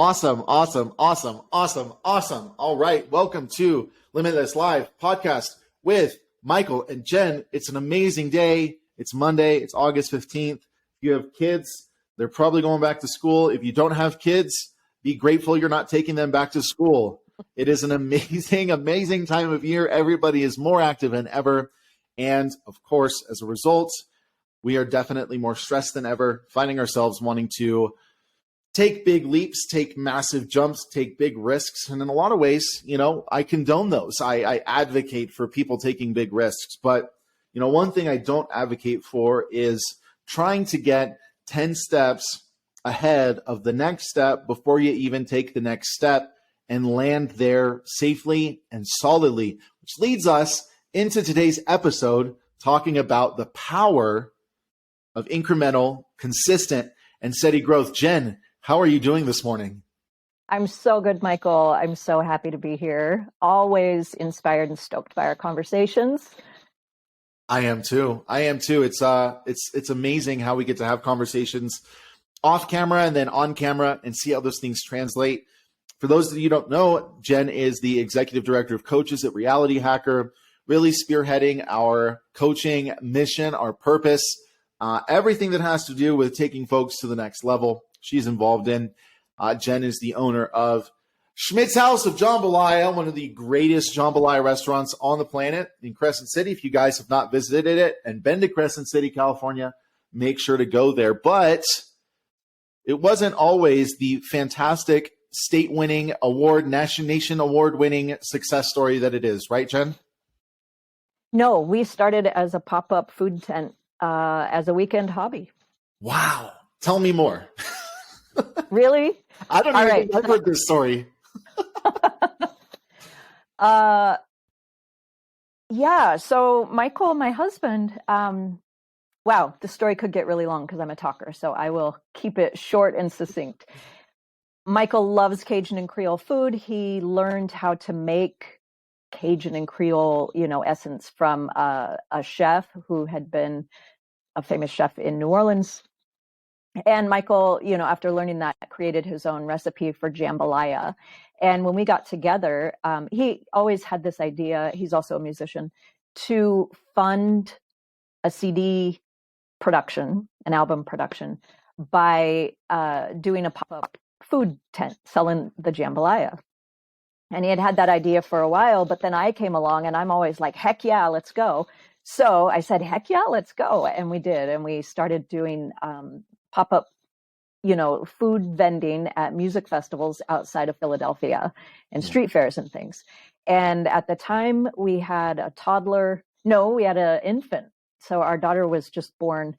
Awesome, awesome, awesome, awesome, awesome. All right. Welcome to Limitless Live podcast with Michael and Jen. It's an amazing day. It's Monday. It's August 15th. If you have kids, they're probably going back to school. If you don't have kids, be grateful you're not taking them back to school. It is an amazing, amazing time of year. Everybody is more active than ever. And of course, as a result, we are definitely more stressed than ever, finding ourselves wanting to take big leaps, take massive jumps, take big risks. And in a lot of ways, I condone those. I advocate for people taking big risks. But, one thing I don't advocate for is trying to get 10 steps ahead of the next step before you even take the next step and land there safely and solidly, which leads us into today's episode talking about the power of incremental, consistent, and steady growth. Jen, how are you doing this morning? I'm so good, Michael. I'm so happy to be here. Always inspired and stoked by our conversations. I am too. It's amazing how we get to have conversations off camera and then on camera and see how those things translate. For those of you who don't know, Jen is the executive director of coaches at Reality Hacker, really spearheading our coaching mission, our purpose, everything that has to do with taking folks to the next level. She's involved in. Jen is the owner of Schmidt's House of Jambalaya, one of the greatest jambalaya restaurants on the planet in Crescent City. If you guys have not visited it and been to Crescent City, California, make sure to go there. But it wasn't always the fantastic state-winning award, nation award-winning success story that it is, right, Jen? No, we started as a pop-up food tent as a weekend hobby. Wow. Tell me more. Really? I don't even think I've heard this story. Yeah. So Michael, my husband, wow, the story could get really long because I'm a talker, so I will keep it short and succinct. Michael loves Cajun and Creole food. He learned how to make Cajun and Creole, essence from a chef who had been a famous chef in New Orleans. And Michael, after learning that, created his own recipe for jambalaya. And when we got together, he always had this idea, he's also a musician, to fund a CD production, an album production, by doing a pop-up food tent, selling the jambalaya. And he had that idea for a while, but then I came along and I'm always like, heck yeah, let's go. So I said, heck yeah, let's go. And we did. And we started doing pop-up, food vending at music festivals outside of Philadelphia and street fairs and things. And at the time we had a toddler. No, we had an infant. So our daughter was just born.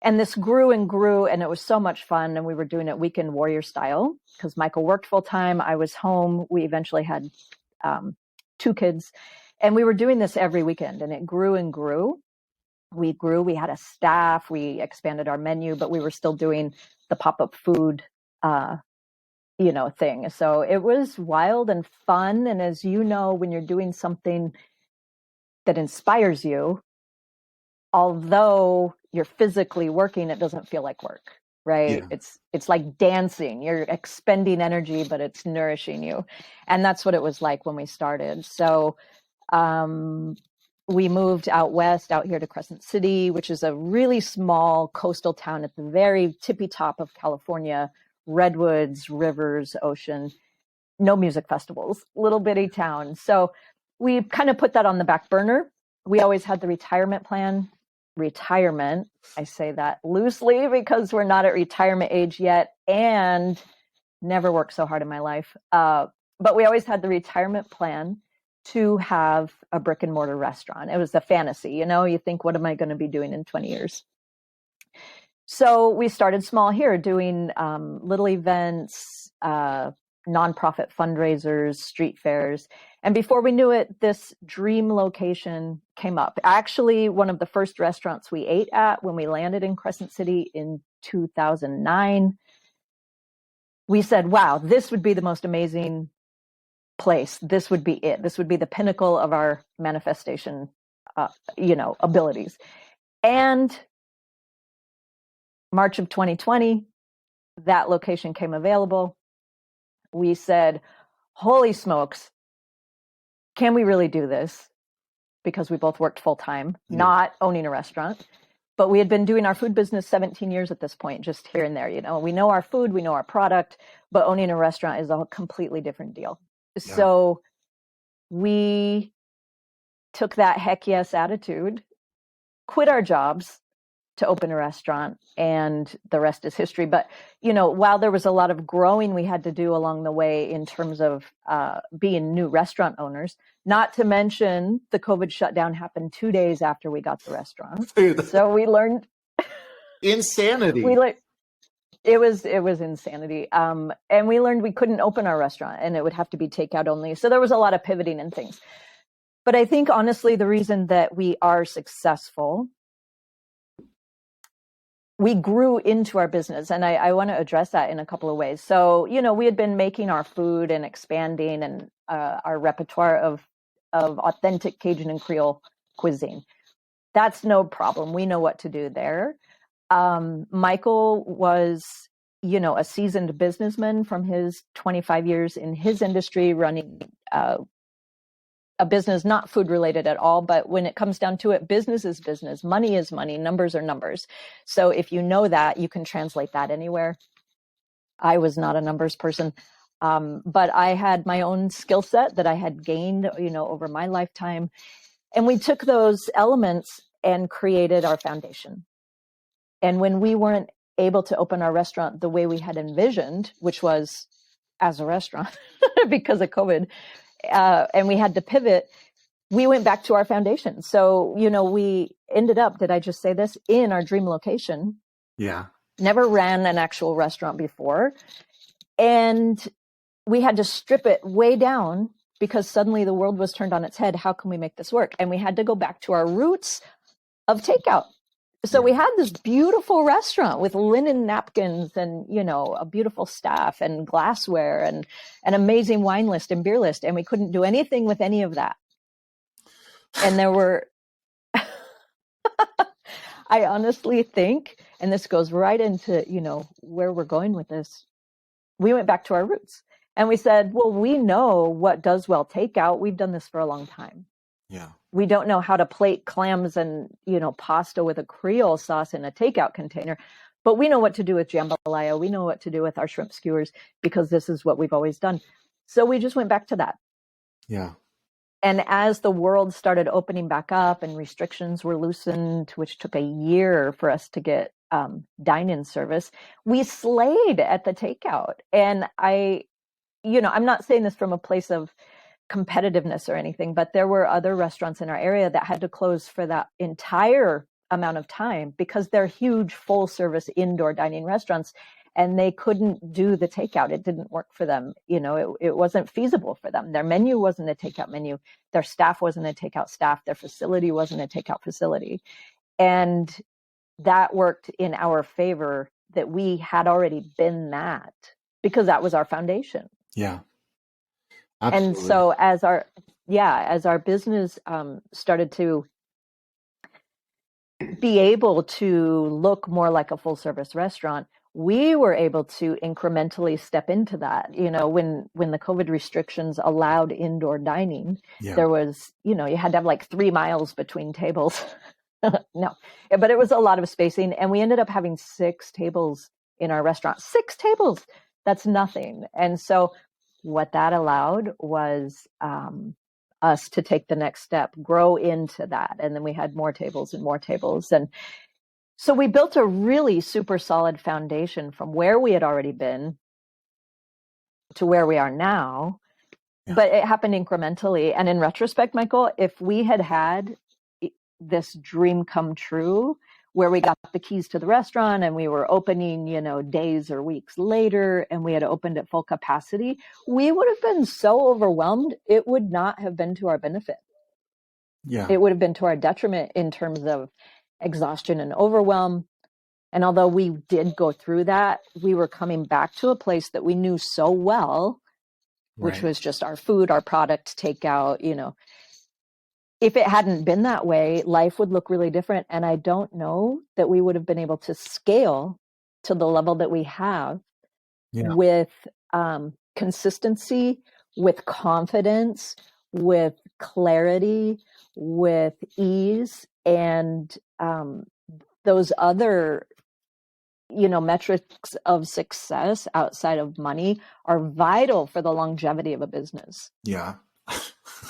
And this grew and grew, and it was so much fun. And we were doing it weekend warrior style because Michael worked full time. I was home. We eventually had 2 kids. And we were doing this every weekend, and it grew and grew. We grew, we had a staff, we expanded our menu, but we were still doing the pop-up food, thing. So it was wild and fun. And as you know, when you're doing something that inspires you, although you're physically working, it doesn't feel like work, right? Yeah. It's like dancing. You're expending energy, but it's nourishing you. And that's what it was like when we started. So, we moved out west, out here to Crescent City, which is a really small coastal town at the very tippy top of California, redwoods, rivers, ocean, no music festivals, little bitty town. So we kind of put that on the back burner. We always had the retirement plan. Retirement, I say that loosely because we're not at retirement age yet and never worked so hard in my life. But we always had the retirement plan to have a brick and mortar restaurant. It was a fantasy, you think, what am I going to be doing in 20 years? So we started small here doing little events, nonprofit fundraisers, street fairs. And before we knew it, this dream location came up. Actually, one of the first restaurants we ate at when we landed in Crescent City in 2009, we said, wow, this would be the most amazing place. This would be it. This would be the pinnacle of our manifestation, abilities. And March of 2020, that location came available. we said, holy smokes, can we really do this? Because we both worked full time, not owning a restaurant. But we had been doing our food business 17 years at this point, just here and there. We know our food, we know our product, but owning a restaurant is a completely different deal. Yeah. So we took that heck yes attitude, quit our jobs to open a restaurant, and the rest is history. But, while there was a lot of growing we had to do along the way in terms of being new restaurant owners, not to mention the COVID shutdown happened 2 days after we got the restaurant. Dude, so we learned insanity. It was insanity. And we learned we couldn't open our restaurant and it would have to be takeout only. So there was a lot of pivoting and things. But I think honestly, the reason that we are successful, we grew into our business, and I want to address that in a couple of ways. So, we had been making our food and expanding and our repertoire of authentic Cajun and Creole cuisine. That's no problem. We know what to do there. Michael was, a seasoned businessman from his 25 years in his industry, running a business, not food related at all, but when it comes down to it, business is business, money is money, numbers are numbers. So if you know that, you can translate that anywhere. I was not a numbers person, but I had my own skill set that I had gained, over my lifetime. And we took those elements and created our foundation. And when we weren't able to open our restaurant the way we had envisioned, which was as a restaurant because of COVID, and we had to pivot, we went back to our foundation. So, we ended up, did I just say this, in our dream location. Yeah. Never ran an actual restaurant before. And we had to strip it way down because suddenly the world was turned on its head. How can we make this work? And we had to go back to our roots of takeout. So we had this beautiful restaurant with linen napkins and, a beautiful staff and glassware and an amazing wine list and beer list. And we couldn't do anything with any of that. And there were, I honestly think, and this goes right into, where we're going with this. We went back to our roots and we said, well, we know what does well takeout. We've done this for a long time. Yeah. We don't know how to plate clams and, pasta with a Creole sauce in a takeout container, but we know what to do with jambalaya. We know what to do with our shrimp skewers because this is what we've always done. So we just went back to that. Yeah. And as the world started opening back up and restrictions were loosened, which took a year for us to get dine-in service, we slayed at the takeout. And I'm not saying this from a place of competitiveness or anything, but there were other restaurants in our area that had to close for that entire amount of time because they're huge full service indoor dining restaurants and they couldn't do the takeout. It didn't work for them. It wasn't feasible for them. Their menu wasn't a takeout menu. Their staff wasn't a takeout staff. Their facility wasn't a takeout facility. And that worked in our favor that we had already been that because that was our foundation. Yeah. Absolutely. And so as our business started to be able to look more like a full service restaurant, we were able to incrementally step into that. When the COVID restrictions allowed indoor dining, there was, you had to have like 3 miles between tables. No, but it was a lot of spacing. And we ended up having 6 tables in our restaurant. 6 tables. That's nothing. And so what that allowed was us to take the next step, grow into that. And then we had more tables and more tables. And so we built a really super solid foundation from where we had already been to where we are now. Yeah. But it happened incrementally. And in retrospect, Michael, if we had had this dream come true, where we got the keys to the restaurant and we were opening, days or weeks later, and we had opened at full capacity, we would have been so overwhelmed, it would not have been to our benefit. Yeah. It would have been to our detriment in terms of exhaustion and overwhelm. And although we did go through that, we were coming back to a place that we knew so well, which was just our food, our product, takeout, If it hadn't been that way, life would look really different. And I don't know that we would have been able to scale to the level that we have with consistency, with confidence, with clarity, with ease, and those other, metrics of success outside of money are vital for the longevity of a business. Yeah,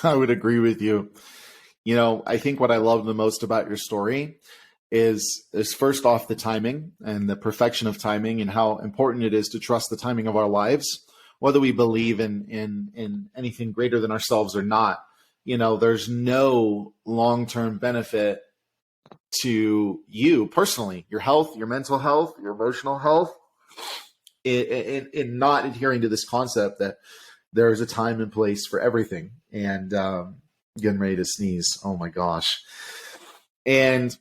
I would agree with you. I think what I love the most about your story is first off the timing and the perfection of timing, and how important it is to trust the timing of our lives, whether we believe in anything greater than ourselves or not. There's no long-term benefit to you personally, your health, your mental health, your emotional health, in not adhering to this concept that there is a time and place for everything. And getting ready to sneeze. Oh my gosh. And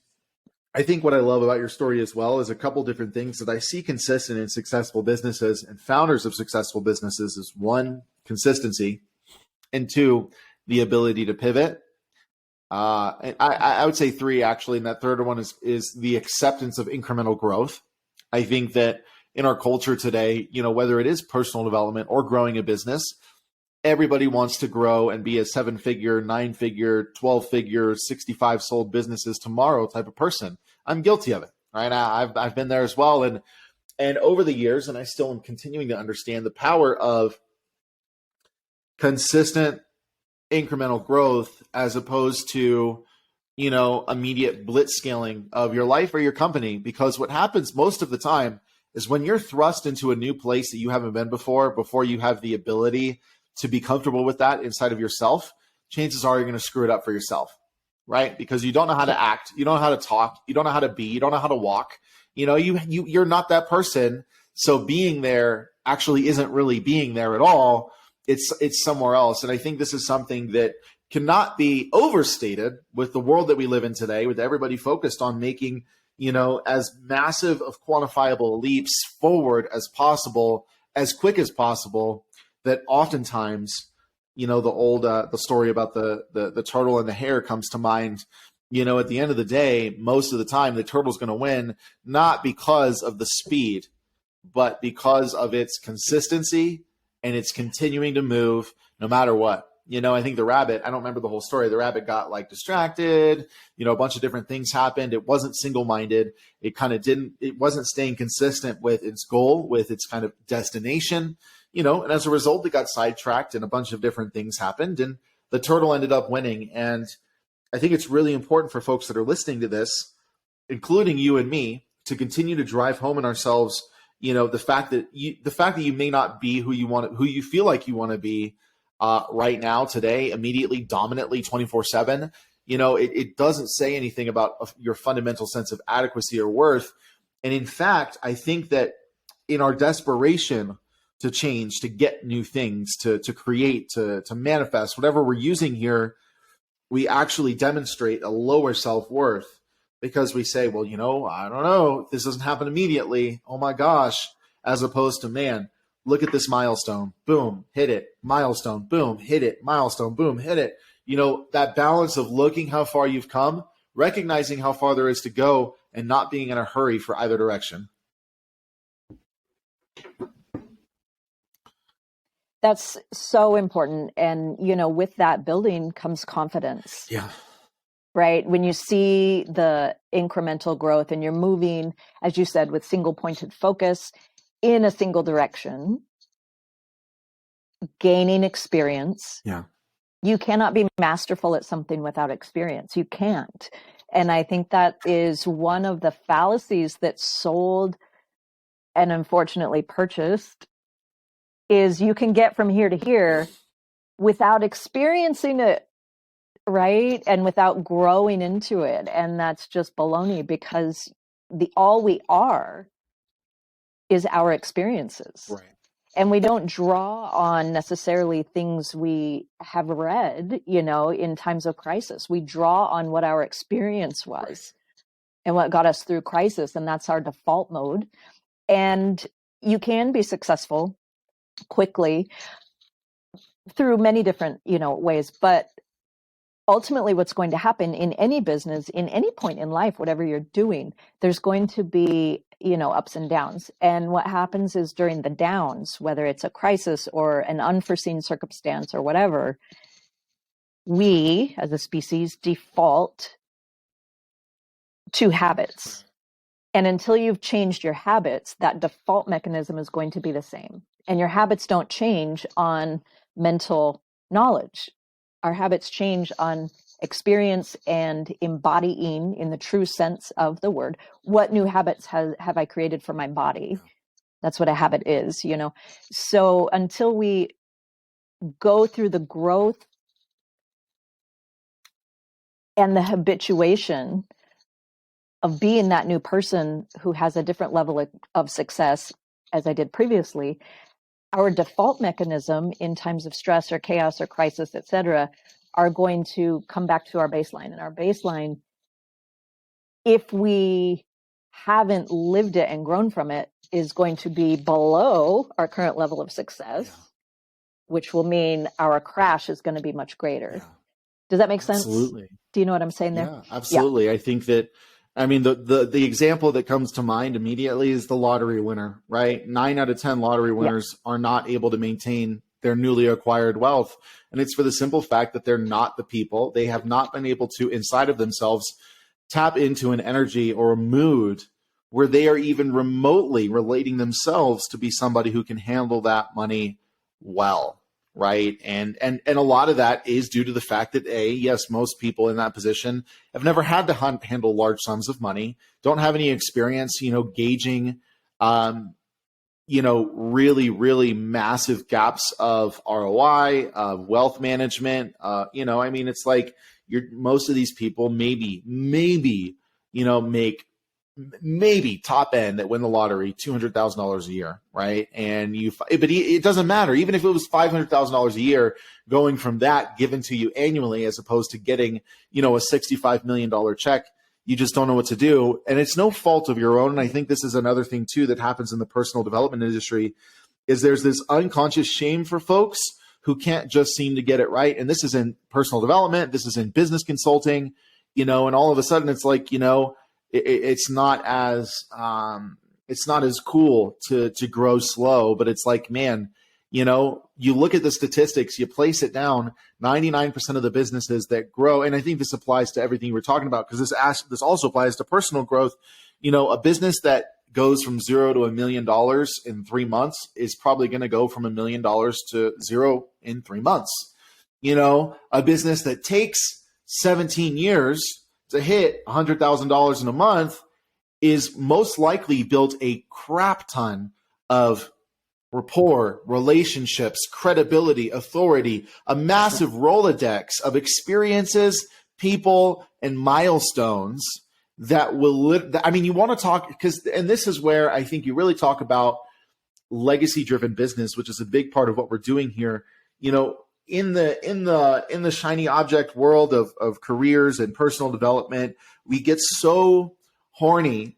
I think what I love about your story as well is a couple different things that I see consistent in successful businesses and founders of successful businesses is one, consistency, and two, the ability to pivot. And I would say three, actually, and that third one is the acceptance of incremental growth. I think that in our culture today, whether it is personal development or growing a business, everybody wants to grow and be a 7-figure, 9-figure, 12-figure, 65 sold businesses tomorrow type of person. I'm guilty of it, right? I've been there as well. And over the years, and I still am continuing to understand the power of consistent incremental growth as opposed to, immediate blitz scaling of your life or your company. Because what happens most of the time is when you're thrust into a new place that you haven't been before you have the ability to be comfortable with that inside of yourself, chances are you're going to screw it up for yourself, right? Because you don't know how to act, you don't know how to talk, you don't know how to be, you don't know how to walk. You're not that person. So being there actually isn't really being there at all. It's somewhere else. And I think this is something that cannot be overstated with the world that we live in today, with everybody focused on making, as massive of quantifiable leaps forward as possible, as quick as possible, that oftentimes, the story about the turtle and the hare comes to mind. At the end of the day, most of the time, the turtle's going to win, not because of the speed, but because of its consistency and it's continuing to move no matter what. I think the rabbit, I don't remember the whole story. The rabbit got distracted, a bunch of different things happened. It wasn't single-minded. It wasn't staying consistent with its goal, with its kind of destination, and as a result, it got sidetracked and a bunch of different things happened and the turtle ended up winning. And I think it's really important for folks that are listening to this, including you and me, to continue to drive home in ourselves, the fact that you may not be who you feel like you want to be right now, today, immediately, dominantly, 24/7. It doesn't say anything about your fundamental sense of adequacy or worth. And in fact, I think that in our desperation to change, to get new things, to create, to manifest, whatever we're using here, we actually demonstrate a lower self-worth because we say, well, I don't know, this doesn't happen immediately. Oh my gosh. As opposed to, man, look at this milestone, boom, hit it, milestone, boom, hit it, milestone, boom, hit it. That balance of looking how far you've come, recognizing how far there is to go, and not being in a hurry for either direction. That's so important. And, with that building comes confidence. Yeah. Right? When you see the incremental growth and you're moving, as you said, with single pointed focus in a single direction, gaining experience. Yeah. You cannot be masterful at something without experience. You can't. And I think that is one of the fallacies that's sold and unfortunately purchased, is you can get from here to here without experiencing it, right? And without growing into it. And that's just baloney, because all we are is our experiences. Right. And we don't draw on necessarily things we have read, in times of crisis. We draw on what our experience was, right, and what got us through crisis. And that's our default mode. And you can be successful quickly through many different, ways. But ultimately what's going to happen in any business, in any point in life, whatever you're doing, there's going to be, ups and downs. And what happens is during the downs, whether it's a crisis or an unforeseen circumstance or whatever, we as a species default to habits. And until you've changed your habits, that default mechanism is going to be the same. And your habits don't change on mental knowledge. Our habits change on experience and embodying, in the true sense of the word, what new habits have I created for my body. That's what a habit is, So until we go through the growth and the habituation of being that new person who has a different level of success, as I did previously, our default mechanism in times of stress or chaos or crisis, et cetera, are going to come back to our baseline. And our baseline, if we haven't lived it and grown from it, is going to be below our current level of success, which will mean our crash is going to be much greater. Yeah. Does that make sense? Absolutely. Do you know what I'm saying there? Yeah, absolutely. Yeah. I think that, the example that comes to mind immediately is the lottery winner, right? 9 out of 10 lottery winners are not able to maintain their newly acquired wealth. And it's for the simple fact that they're not the people. They have not been able to, inside of themselves, tap into an energy or a mood where they are even remotely relating themselves to be somebody who can handle that money well. Right. And a lot of that is due to the fact that yes, most people in that position have never had to handle large sums of money, don't have any experience, gauging, really, really massive gaps of ROI, of wealth management. It's like most of these people maybe, make maybe top end that win the lottery $200,000 a year, right? And it doesn't matter. Even if it was $500,000 a year, going from that given to you annually, as opposed to getting, a $65 million check, you just don't know what to do. And it's no fault of your own. And I think this is another thing too that happens in the personal development industry, is there's this unconscious shame for folks who can't just seem to get it right. And this is in personal development, this is in business consulting, and all of a sudden it's like, it's not as cool to grow slow, but it's like, man, you look at the statistics, you place it down, 99% of the businesses that grow, and I think this applies to everything we're talking about, because this also applies to personal growth. A business that goes from $0 to $1 million in 3 months is probably going to go from $1 million to 0 in 3 months. A business that takes 17 years to hit $100,000 in a month is most likely built a crap ton of rapport, relationships, credibility, authority, a massive Rolodex of experiences, people, and milestones that will you want to talk, and this is where I think you really talk about legacy-driven business, which is a big part of what we're doing here. In the shiny object world of careers and personal development, we get so horny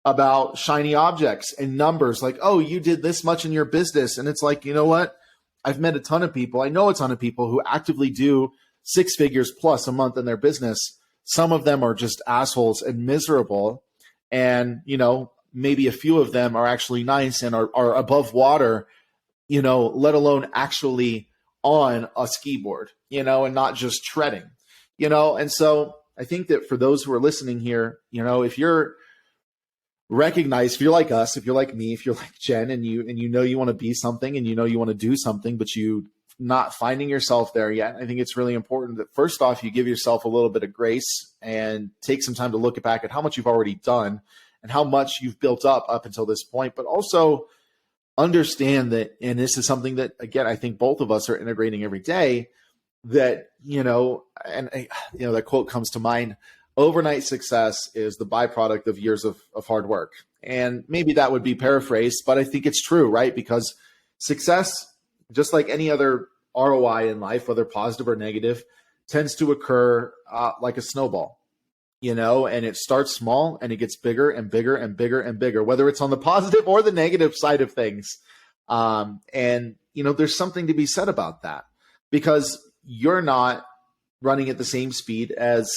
about shiny objects and numbers, like, oh, you did this much in your business. And it's like, you know what? I've met a ton of people. I know a ton of people who actively do 6 figures plus a month in their business. Some of them are just assholes and miserable. And, maybe a few of them are actually nice and are above water, let alone actually on a ski board, and not just treading, and so I think that for those who are listening here, if you're recognized, if you're like us, if you're like me, if you're like Jen, and you want to be something, and you want to do something, but you not finding yourself there yet, I think it's really important that first off, you give yourself a little bit of grace and take some time to look back at how much you've already done and how much you've built up until this point, but also understand that, and this is something that, again, I think both of us are integrating every day, that, that quote comes to mind, overnight success is the byproduct of years of hard work. And maybe that would be paraphrased, but I think it's true, right? Because success, just like any other ROI in life, whether positive or negative, tends to occur like a snowball. And it starts small and it gets bigger and bigger and bigger and bigger, whether it's on the positive or the negative side of things. And there's something to be said about that, because you're not running at the same speed as,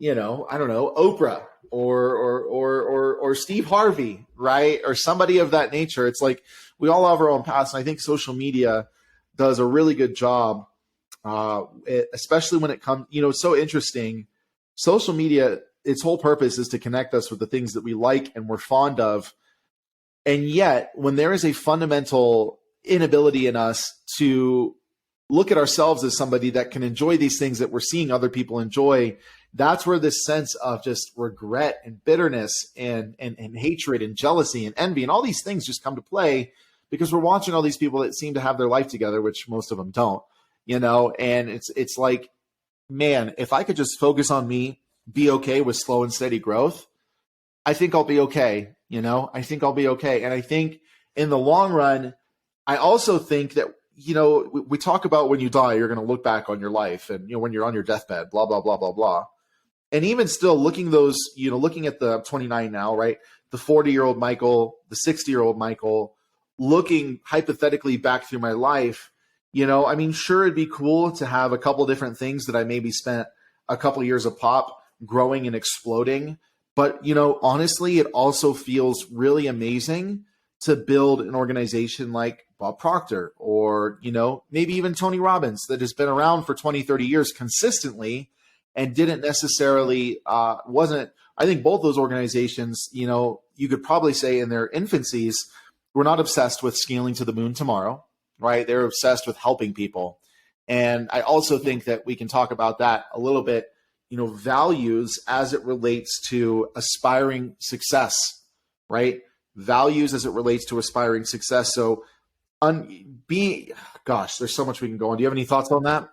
I don't know, Oprah or Steve Harvey, right? Or somebody of that nature. It's like we all have our own paths. And I think social media does a really good job, especially when it comes, it's so interesting. Social media, its whole purpose is to connect us with the things that we like and we're fond of. And yet, when there is a fundamental inability in us to look at ourselves as somebody that can enjoy these things that we're seeing other people enjoy, that's where this sense of just regret and bitterness and hatred and jealousy and envy and all these things just come to play, because we're watching all these people that seem to have their life together, which most of them don't, and it's like, man, if I could just focus on me, be okay with slow and steady growth, I think I'll be okay. I think I'll be okay. And I think in the long run, I also think that, we talk about when you die, you're going to look back on your life and, when you're on your deathbed, blah, blah, blah, blah, blah. And even still looking at the 29 now, right? The 40-year-old Michael, the 60-year-old Michael, looking hypothetically back through my life, sure, it'd be cool to have a couple different things that I maybe spent a couple years of pop growing and exploding. But, honestly, it also feels really amazing to build an organization like Bob Proctor or, maybe even Tony Robbins that has been around for 20, 30 years consistently and didn't necessarily, I think both those organizations, you could probably say in their infancies, were not obsessed with scaling to the moon tomorrow, right? They're obsessed with helping people. And I also think that we can talk about that a little bit, values as it relates to aspiring success, right? Values as it relates to aspiring success. So there's so much we can go on. Do you have any thoughts on that?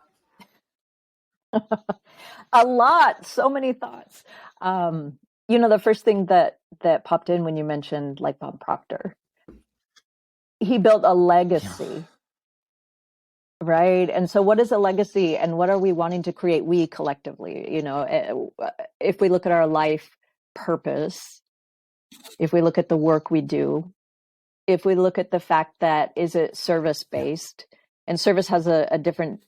A lot, so many thoughts. The first thing that popped in when you mentioned like Bob Proctor, he built a legacy. Yeah. Right. And so what is a legacy and what are we wanting to create? We collectively, if we look at our life purpose, if we look at the work we do, if we look at the fact that, is it service-based? And service has a different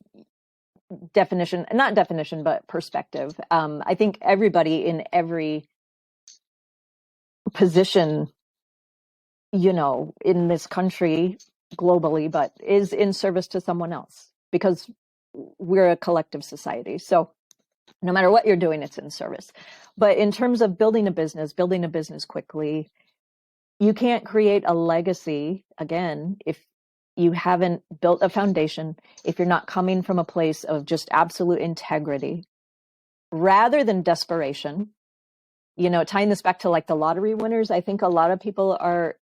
definition, not definition, but perspective. I think everybody in every position, in this country, globally, but is in service to someone else because we're a collective society. So no matter what you're doing, it's in service. But in terms of building a business quickly, you can't create a legacy, again, if you haven't built a foundation, if you're not coming from a place of just absolute integrity, rather than desperation. Tying this back to like the lottery winners, I think a lot of people are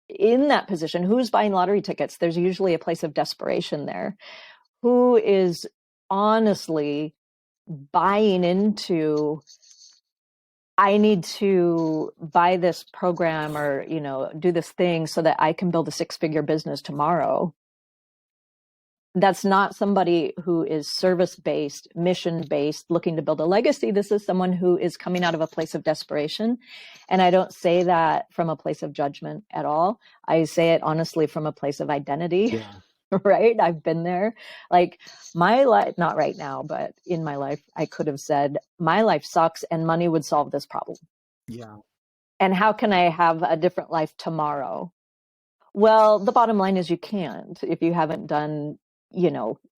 in that position. Who's buying lottery tickets? There's usually a place of desperation there. Who is honestly buying into, I need to buy this program or, do this thing so that I can build a 6-figure business tomorrow? That's not somebody who is service-based, mission-based, looking to build a legacy. This is someone who is coming out of a place of desperation. And I don't say that from a place of judgment at all. I say it honestly from a place of identity, right? I've been there. Like my life, not right now, but in my life, I could have said, my life sucks and money would solve this problem. Yeah. And how can I have a different life tomorrow? Well, the bottom line is you can't if you haven't done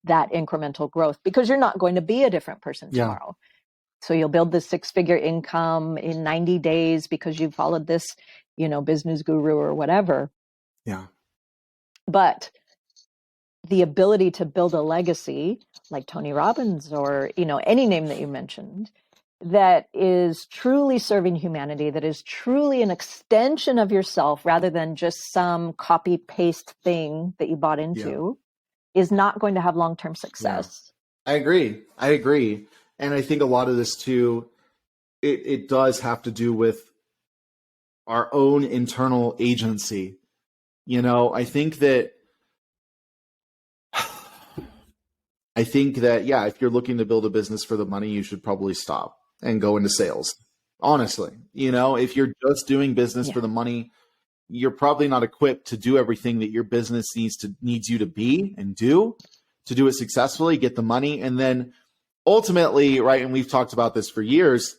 that incremental growth, because you're not going to be a different person tomorrow. So you'll build this 6-figure income in 90 days because you followed this, business guru or whatever. Yeah. But the ability to build a legacy like Tony Robbins or, any name that you mentioned, that is truly serving humanity, that is truly an extension of yourself rather than just some copy paste thing that you bought into, is not going to have long-term success. Yeah. I agree. And I think a lot of this too, it does have to do with our own internal agency. I think that, if you're looking to build a business for the money, you should probably stop and go into sales. Honestly, if you're just doing business for the money, you're probably not equipped to do everything that your business needs you to be and do to do it successfully, get the money, and then ultimately, right, and we've talked about this for years,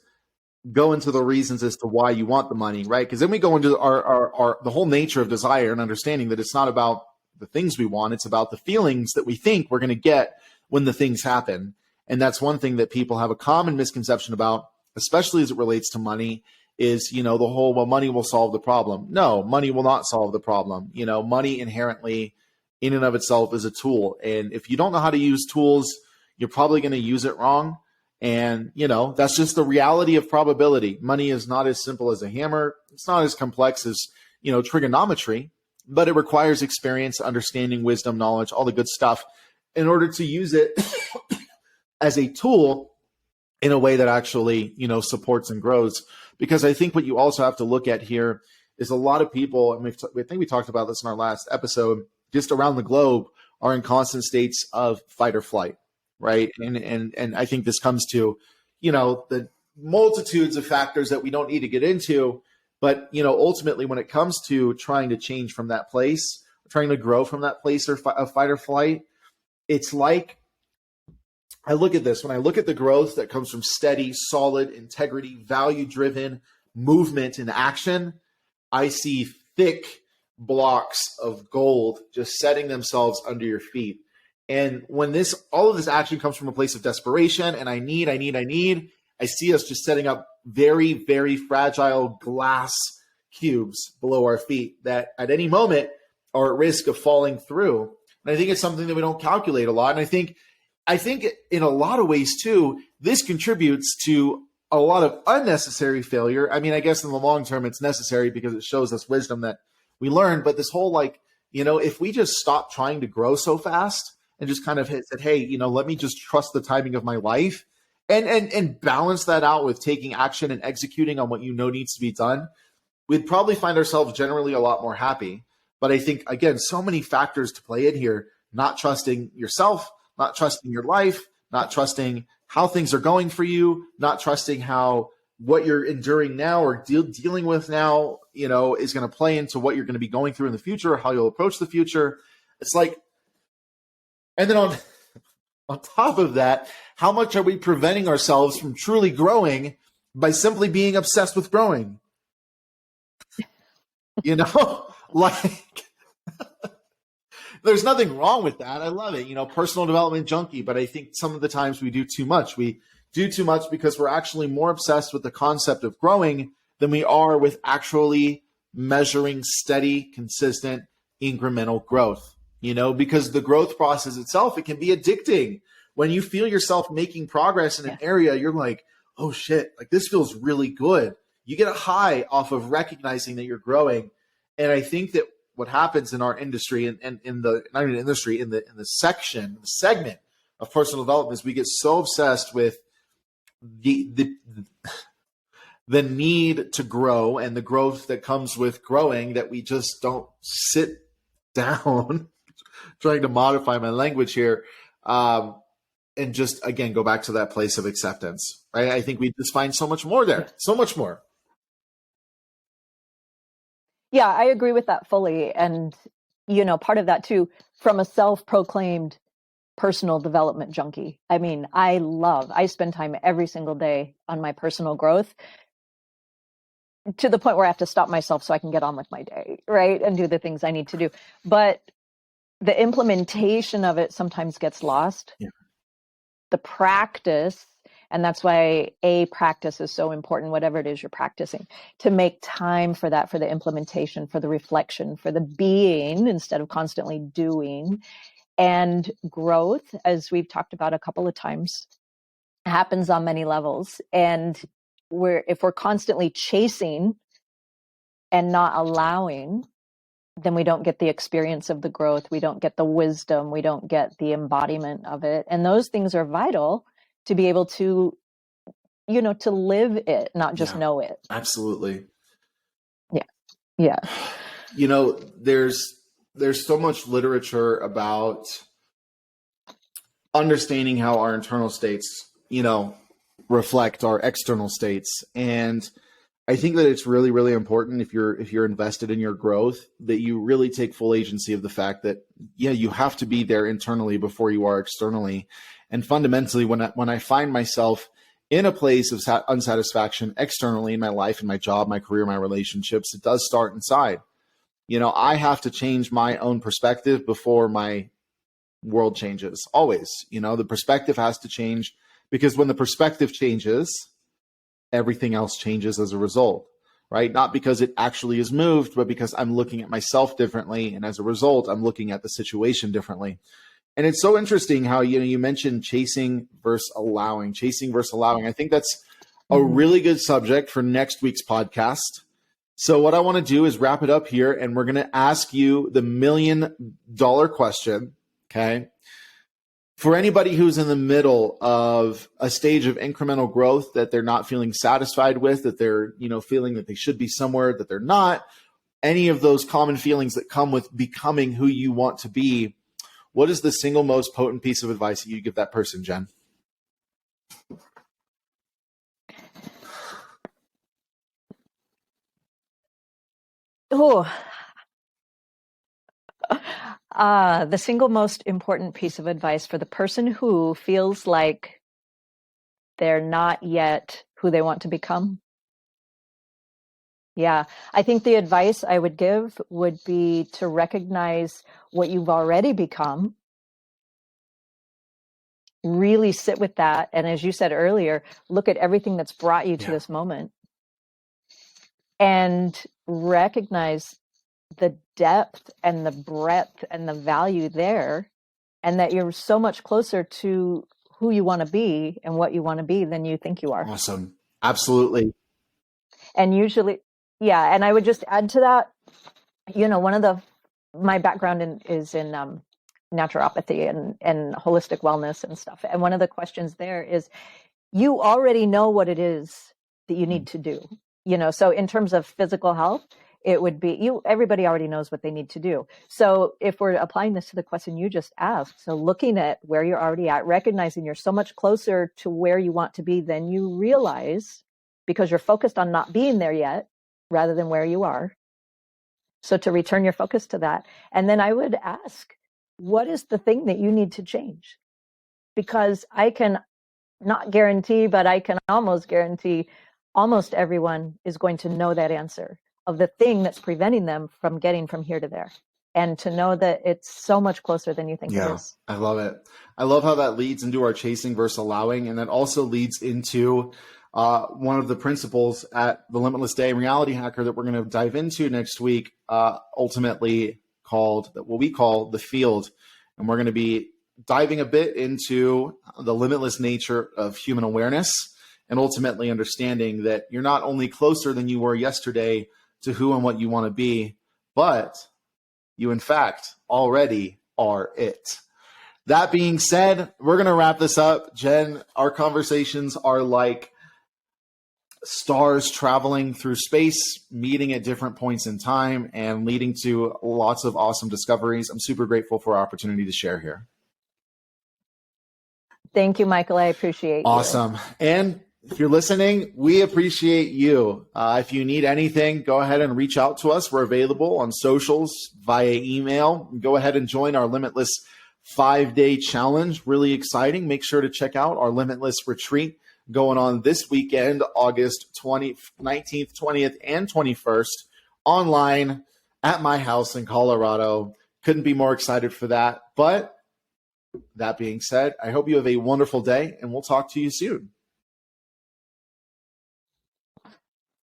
go into the reasons as to why you want the money, right? Because then we go into our the whole nature of desire and understanding that it's not about the things we want, it's about the feelings that we think we're going to get when the things happen. And that's one thing that people have a common misconception about, especially as it relates to money, is, the whole, well, money will solve the problem. No, money will not solve the problem. Money inherently in and of itself is a tool. And if you don't know how to use tools, you're probably going to use it wrong. And, that's just the reality of probability. Money is not as simple as a hammer. It's not as complex as, trigonometry, but it requires experience, understanding, wisdom, knowledge, all the good stuff in order to use it as a tool in a way that actually, supports and grows. Because I think what you also have to look at here is a lot of people, and I think we talked about this in our last episode, just around the globe are in constant states of fight or flight, right? And I think this comes to, the multitudes of factors that we don't need to get into. But, ultimately, when it comes to trying to change from that place, trying to grow from that place of fight or flight, it's like, I look at this, when I look at the growth that comes from steady, solid, integrity, value-driven movement and action, I see thick blocks of gold just setting themselves under your feet. And when all of this action comes from a place of desperation and I need, I see us just setting up very, very fragile glass cubes below our feet that at any moment are at risk of falling through. And I think it's something that we don't calculate a lot. And I think in a lot of ways too, this contributes to a lot of unnecessary failure. I mean, I guess in the long term, it's necessary because it shows us wisdom that we learn. But this whole, if we just stop trying to grow so fast and just kind of said, hey, let me just trust the timing of my life and balance that out with taking action and executing on what needs to be done, we'd probably find ourselves generally a lot more happy. But I think, again, so many factors to play in here, not trusting yourself, not trusting your life, not trusting how things are going for you, not trusting how what you're enduring now or dealing with now, is going to play into what you're going to be going through in the future, how you'll approach the future. It's like, and then on top of that, how much are we preventing ourselves from truly growing by simply being obsessed with growing? Like, there's nothing wrong with that. I love it. Personal development junkie, but I think some of the times we do too much. We do too much because we're actually more obsessed with the concept of growing than we are with actually measuring steady, consistent, incremental growth. Because the growth process itself, it can be addicting. When you feel yourself making progress in an area, you're like, oh shit, like this feels really good. You get a high off of recognizing that you're growing. And I think that what happens in our industry and in the not even industry, in the segment of personal development is we get so obsessed with the need to grow and the growth that comes with growing that we just don't sit down trying to modify my language here and just, again, go back to that place of acceptance, right? I think we just find so much more there, so much more. Yeah, I agree with that fully. And, part of that too, from a self-proclaimed personal development junkie. I mean, I spend time every single day on my personal growth to the point where I have to stop myself so I can get on with my day, right? And do the things I need to do. But the implementation of it sometimes gets lost. Yeah. The practice, and that's why practice is so important, whatever it is you're practicing, to make time for that, for the implementation, for the reflection, for the being instead of constantly doing. And growth, as we've talked about a couple of times, happens on many levels. And if we're constantly chasing and not allowing, then we don't get the experience of the growth. We don't get the wisdom. We don't get the embodiment of it. And those things are vital to be able to, to live it, not just know it. Absolutely. Yeah. Yeah. There's so much literature about understanding how our internal states, reflect our external states. And I think that it's really, really important if you're invested in your growth that you really take full agency of the fact that, yeah, you have to be there internally before you are externally. And fundamentally, when I find myself in a place of unsatisfaction externally in my life, in my job, my career, my relationships, it does start inside. I have to change my own perspective before my world changes. Always, the perspective has to change, because when the perspective changes, everything else changes as a result, right? Not because it actually is moved, but because I'm looking at myself differently. And as a result, I'm looking at the situation differently. And it's so interesting how, you mentioned chasing versus allowing. I think that's a really good subject for next week's podcast. So what I want to do is wrap it up here, and we're going to ask you the $1 million question. Okay. For anybody who's in the middle of a stage of incremental growth that they're not feeling satisfied with, that they're, feeling that they should be somewhere that they're not, any of those common feelings that come with becoming who you want to be, what is the single most potent piece of advice that you give that person, Jen? Oh, the single most important piece of advice for the person who feels like they're not yet who they want to become. Yeah, I think the advice I would give would be to recognize what you've already become, really sit with that. And as you said earlier, look at everything that's brought you to this moment and recognize the depth and the breadth and the value there, and that you're so much closer to who you want to be and what you want to be than you think you are. Awesome. Absolutely. And usually, yeah. And I would just add to that, my background is in naturopathy and holistic wellness and stuff. And one of the questions there is, you already know what it is that you need to do. So in terms of physical health, it would be everybody already knows what they need to do. So if we're applying this to the question you just asked, so looking at where you're already at, recognizing you're so much closer to where you want to be than you realize, because you're focused on not being there yet rather than where you are. So to return your focus to that. And then I would ask, what is the thing that you need to change? Because I can not guarantee, but I can almost guarantee almost everyone is going to know that answer of the thing that's preventing them from getting from here to there. And to know that it's so much closer than you think it is. I love it. I love how that leads into our chasing versus allowing. And that also leads into one of the principles at the Limitless Day Reality Hacker that we're going to dive into next week, ultimately called what we call the field. And we're going to be diving a bit into the limitless nature of human awareness, and ultimately understanding that you're not only closer than you were yesterday to who and what you want to be, but you in fact already are it. That being said, we're going to wrap this up. Jen, our conversations are like stars traveling through space, meeting at different points in time, and leading to lots of awesome discoveries. I'm super grateful for our opportunity to share here. Thank you, Michael. I appreciate you. Awesome. And if you're listening, we appreciate you. If you need anything, go ahead and reach out to us. We're available on socials, via email. Go ahead and join our Limitless 5-day challenge. Really exciting. Make sure to check out our Limitless retreat going on this weekend, August 19th, 20th, and 21st, online at my house in Colorado. Couldn't be more excited for that. But that being said, I hope you have a wonderful day, and we'll talk to you soon.